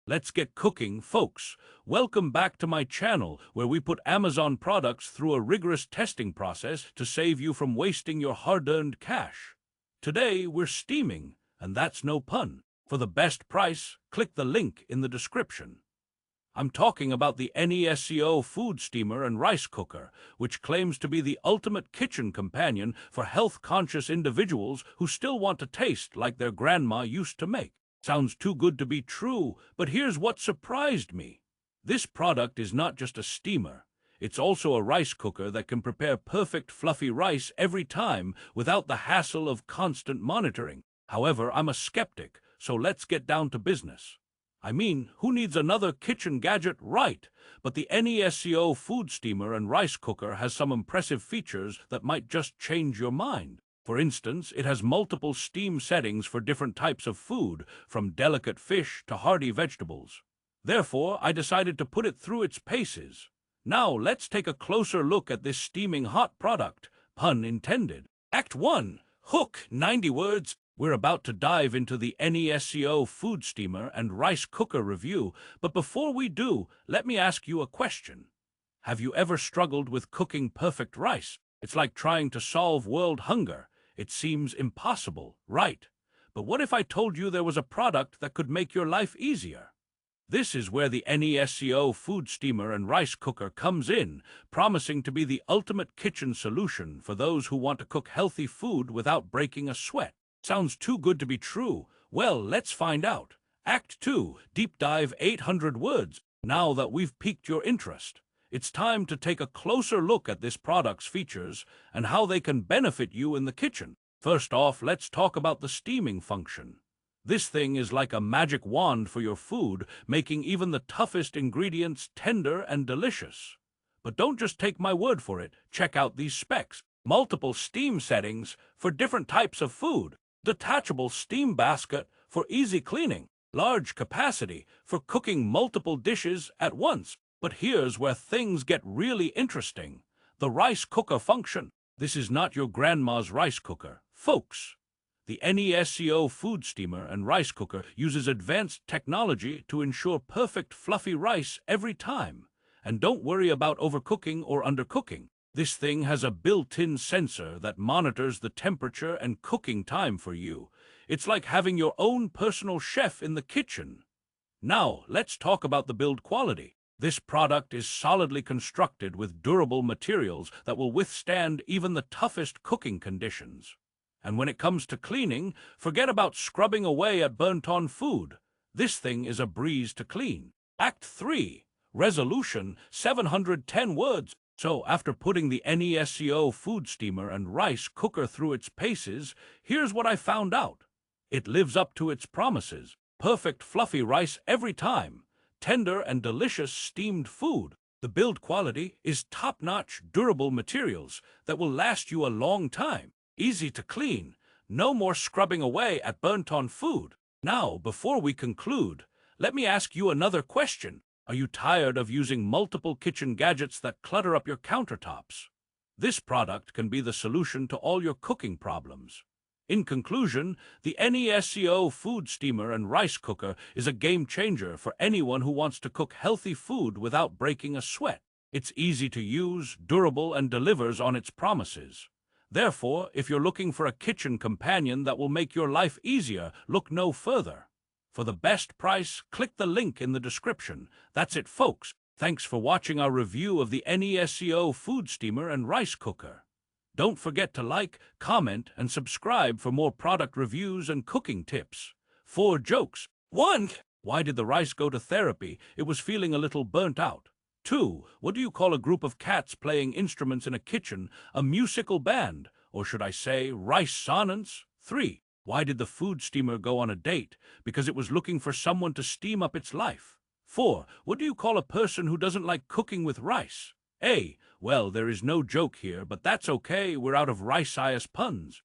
Let's get cooking, folks. Welcome back to my channel, where we put Amazon products through a rigorous testing process to save you from wasting your hard-earned cash. Today, we're steaming, and that's no pun. For the best price, click the link in the description. I'm talking about the NESCO Food Steamer and Rice Cooker, which claims to be the ultimate kitchen companion for health-conscious individuals who still want to taste like their grandma used to make. Sounds too good to be true, but here's what surprised me. This product is not just a steamer. It's also a rice cooker that can prepare perfect fluffy rice every time without the hassle of constant monitoring. However, I'm a skeptic, so let's get down to business. I mean, who needs another kitchen gadget, right? But the NESCO Food Steamer and Rice Cooker has some impressive features that might just change your mind. For instance, it has multiple steam settings for different types of food, from delicate fish to hearty vegetables. Therefore, I decided to put it through its paces. Now, let's take a closer look at this steaming hot product, pun intended. Act 1. Hook, 90 words. We're about to dive into the NESCO Food Steamer and Rice Cooker review, but before we do, let me ask you a question. Have you ever struggled with cooking perfect rice? It's like trying to solve world hunger. It seems impossible, right? But what if I told you there was a product that could make your life easier? This is where the NESCO Food Steamer and Rice Cooker comes in, promising to be the ultimate kitchen solution for those who want to cook healthy food without breaking a sweat. Sounds too good to be true. Well, let's find out. Act 2, Deep Dive 800 words. Now that we've piqued your interest, it's time to take a closer look at this product's features and how they can benefit you in the kitchen. First off, let's talk about the steaming function. This thing is like a magic wand for your food, making even the toughest ingredients tender and delicious. But don't just take my word for it. Check out these specs. Multiple steam settings for different types of food. Detachable steam basket for easy cleaning. Large capacity for cooking multiple dishes at once. But here's where things get really interesting. The rice cooker function. This is not your grandma's rice cooker, folks. The NESCO Food Steamer and Rice Cooker uses advanced technology to ensure perfect fluffy rice every time. And don't worry about overcooking or undercooking. This thing has a built-in sensor that monitors the temperature and cooking time for you. It's like having your own personal chef in the kitchen. Now, let's talk about the build quality. This product is solidly constructed with durable materials that will withstand even the toughest cooking conditions. And when it comes to cleaning, forget about scrubbing away at burnt-on food. This thing is a breeze to clean. Act 3. Resolution, 710 words. So, after putting the NESCO Food Steamer and Rice Cooker through its paces, here's what I found out. It lives up to its promises. Perfect fluffy rice every time. Tender and delicious steamed food. The build quality is top-notch, durable materials that will last you a long time. Easy to clean. No more scrubbing away at burnt-on food. Now, before we conclude, let me ask you another question. Are you tired of using multiple kitchen gadgets that clutter up your countertops? This product can be the solution to all your cooking problems. In conclusion, the NESCO Food Steamer and Rice Cooker is a game-changer for anyone who wants to cook healthy food without breaking a sweat. It's easy to use, durable, and delivers on its promises. Therefore, if you're looking for a kitchen companion that will make your life easier, look no further. For the best price, click the link in the description. That's it, folks. Thanks for watching our review of the NESCO Food Steamer and Rice Cooker. Don't forget to like, comment, and subscribe for more product reviews and cooking tips. 4 jokes. 1. Why did the rice go to therapy? It was feeling a little burnt out. 2. What do you call a group of cats playing instruments in a kitchen? A musical band. Or should I say, rice sonance? 3. Why did the food steamer go on a date? Because it was looking for someone to steam up its life. 4. What do you call a person who doesn't like cooking with rice? A. Well, there is no joke here, but that's okay, we're out of rice-ious puns.